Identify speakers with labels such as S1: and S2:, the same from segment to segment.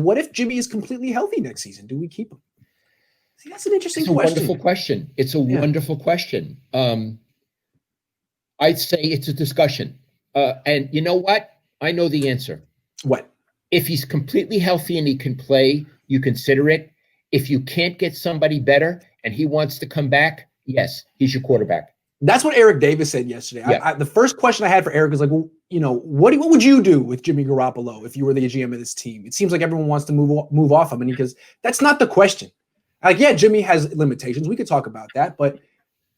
S1: what if Jimmy is completely healthy next season? Do we keep him? See, that's an interesting
S2: question. Wonderful question. It's a wonderful question. I'd say it's a discussion. And you know what? I know the answer.
S1: What?
S2: If he's completely healthy and he can play, you consider it. If you can't get somebody better and he wants to come back, yes, he's your quarterback.
S1: That's what Eric Davis said yesterday.
S2: Yeah.
S1: The first question I had for Eric was like, well, what would you do with Jimmy Garoppolo if you were the GM of this team? It seems like everyone wants to move off him, and he goes, that's not the question. Like, yeah, Jimmy has limitations. We could talk about that, but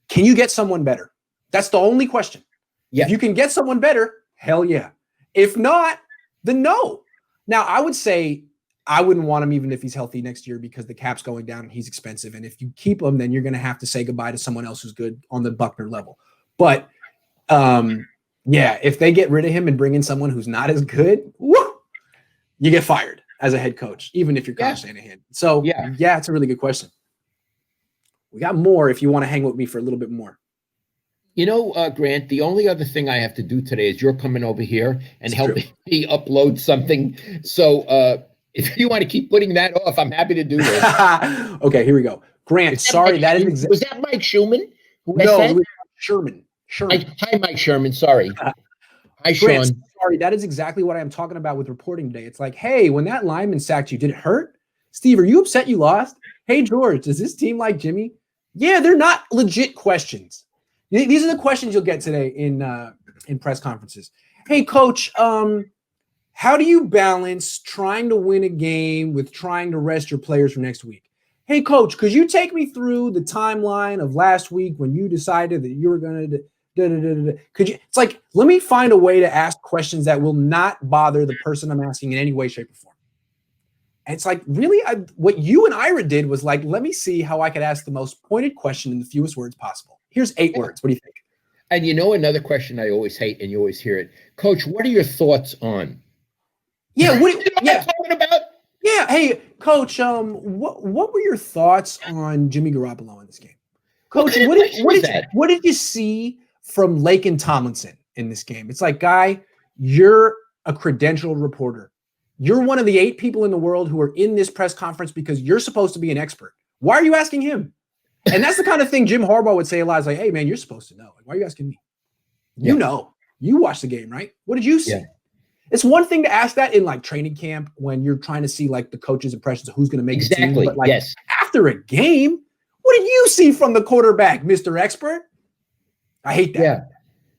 S1: can you get someone better? That's the only question. Yeah. If you can get someone better, hell yeah. If not, then no. Now, I would say I wouldn't want him even if he's healthy next year because the cap's going down and he's expensive. And if you keep him, then you're going to have to say goodbye to someone else who's good on the Buckner level. But yeah, if they get rid of him and bring in someone who's not as good, woo, you get fired as a head coach, even if you're Kyle Shanahan. So yeah, it's a really good question. We got more if you want to hang with me for a little bit more.
S2: You know, Grant, the only other thing I have to do today is you're coming over here and helping me upload something. So if you want to keep putting that off, I'm happy to do this.
S1: Okay, here we go. Grant, sorry, that is
S2: was that Mike Schumann?
S1: No, it was Sherman.
S2: Hi, Mike Sherman. Sorry. Hi,
S1: Grant,
S2: Sean.
S1: Sorry, that is exactly what I'm talking about with reporting today. It's like, hey, when that lineman sacked you, did it hurt? Steve, are you upset you lost? Hey, George, does this team like Jimmy? Yeah, they're not legit questions. These are the questions you'll get today in press conferences. Hey, Coach, how do you balance trying to win a game with trying to rest your players for next week? Hey, Coach, could you take me through the timeline of last week when you decided that you were going to Could you? It's like, let me find a way to ask questions that will not bother the person I'm asking in any way, shape, or form. And it's like, really, what you and Ira did was like, let me see how I could ask the most pointed question in the fewest words possible. Here's 8 words. What do you think?
S2: And you know another question I always hate, and you always hear it, Coach. What are your thoughts on?
S1: Yeah,
S2: you know what I'm talking about?
S1: Yeah, hey, Coach. What were your thoughts on Jimmy Garoppolo in this game, Coach? What did you see from Laken Tomlinson in this game? It's like, guy, you're a credentialed reporter. You're one of the 8 people in the world who are in this press conference because you're supposed to be an expert. Why are you asking him? And that's the kind of thing Jim Harbaugh would say a lot. It's like, hey, man, you're supposed to know. Like, why are you asking me? You know. You watched the game, right? What did you see? Yeah. It's one thing to ask that in like training camp when you're trying to see like the coach's impressions of who's going to make the team. But like after a game, what did you see from the quarterback, Mr. Expert? I hate that.
S2: Yeah.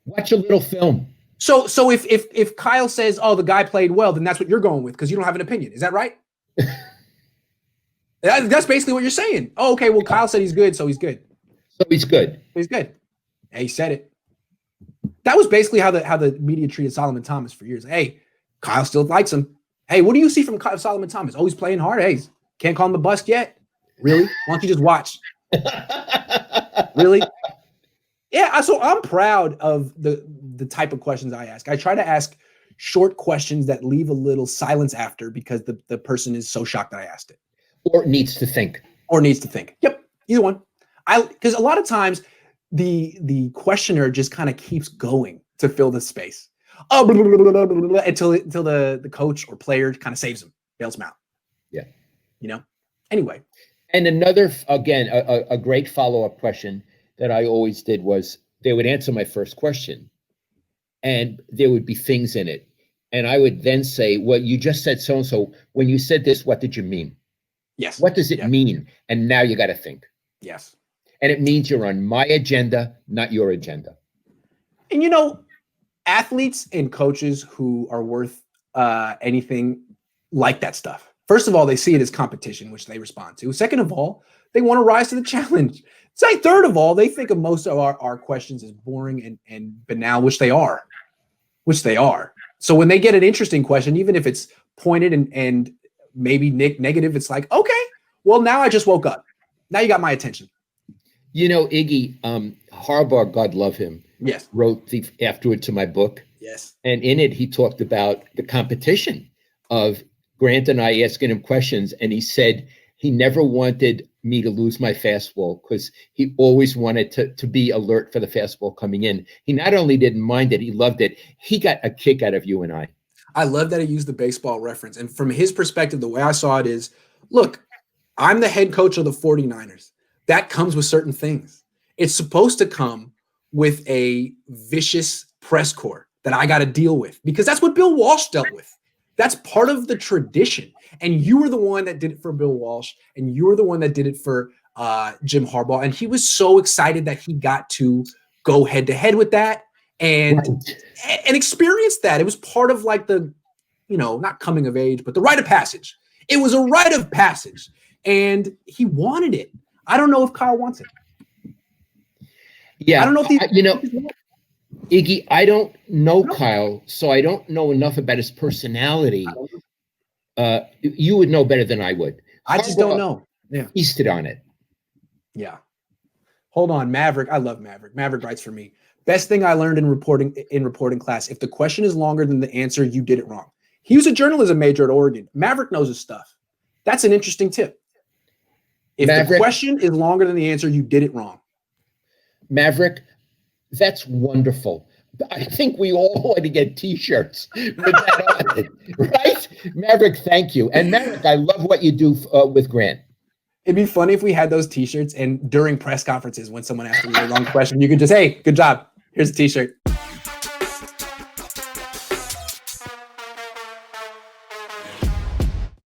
S2: Watch a little film.
S1: So if Kyle says, oh, the guy played well, then that's what you're going with because you don't have an opinion. Is that right? That's basically what you're saying. Oh, okay. Well, Kyle said he's good, so he's good.
S2: So he's good.
S1: He's good. Hey, he said it. That was basically how the media treated Solomon Thomas for years. Hey, Kyle still likes him. Hey, what do you see from Solomon Thomas? Oh, he's playing hard. Hey, can't call him a bust yet. Really? Why don't you just watch? Really? Yeah. So I'm proud of the type of questions I ask. I try to ask short questions that leave a little silence after because the person is so shocked that I asked it.
S2: Or needs to think.
S1: Yep. Either one. Because a lot of times the questioner just kind of keeps going to fill the space. Oh, blah, blah, blah, blah, blah, blah, until the coach or player kind of saves him, bails him out.
S2: Yeah.
S1: You know? Anyway.
S2: And another, again, a great follow-up question that I always did was they would answer my first question and there would be things in it. And I would then say, well, you just said so-and-so. When you said this, what did you mean?
S1: Yes.
S2: What does it mean? And now you got to think.
S1: Yes.
S2: And it means you're on my agenda, not your agenda.
S1: And, you know, athletes and coaches who are worth anything like that stuff. First of all, they see it as competition, which they respond to. Second of all, they want to rise to the challenge. Third of all, they think of most of our questions as boring and banal, which they are. So when they get an interesting question, even if it's pointed and maybe negative, it's like, okay, well, now I just woke up. Now you got my attention.
S2: You know, Iggy, Harbaugh, God love him,
S1: yes,
S2: wrote the afterward to my book.
S1: Yes.
S2: And in it, he talked about the competition of Grant and I asking him questions. And he said he never wanted me to lose my fastball because he always wanted to be alert for the fastball coming in. He not only didn't mind it, he loved it. He got a kick out of you and I.
S1: I love that he used the baseball reference. And from his perspective, the way I saw it is, look, I'm the head coach of the 49ers. That comes with certain things. It's supposed to come with a vicious press corps that I got to deal with because that's what Bill Walsh dealt with. That's part of the tradition. And you were the one that did it for Bill Walsh, and you were the one that did it for Jim Harbaugh. And he was so excited that he got to go head to head with that and experience that. It was part of like the, not coming of age, but the rite of passage. It was a rite of passage, and he wanted it. I don't know if Kyle wants it.
S2: Yeah,
S1: I don't know if
S2: Iggy, I don't know Kyle, so I don't know enough about his personality. You would know better than I would.
S1: I just don't know. Yeah,
S2: feasted on it.
S1: Yeah. Hold on, Maverick. I love Maverick. Maverick writes for me. Best thing I learned in reporting class. If the question is longer than the answer, you did it wrong. He was a journalism major at Oregon. Maverick knows his stuff. That's an interesting tip. If the question is longer than the answer, you did it wrong.
S2: Maverick, that's wonderful. I think we all want to get T-shirts with that on it, right? Maverick, thank you. And Maverick, I love what you do with Grant.
S1: It'd be funny if we had those T-shirts and during press conferences when someone asked a really long question, you could just, hey, good job. Here's a T-shirt.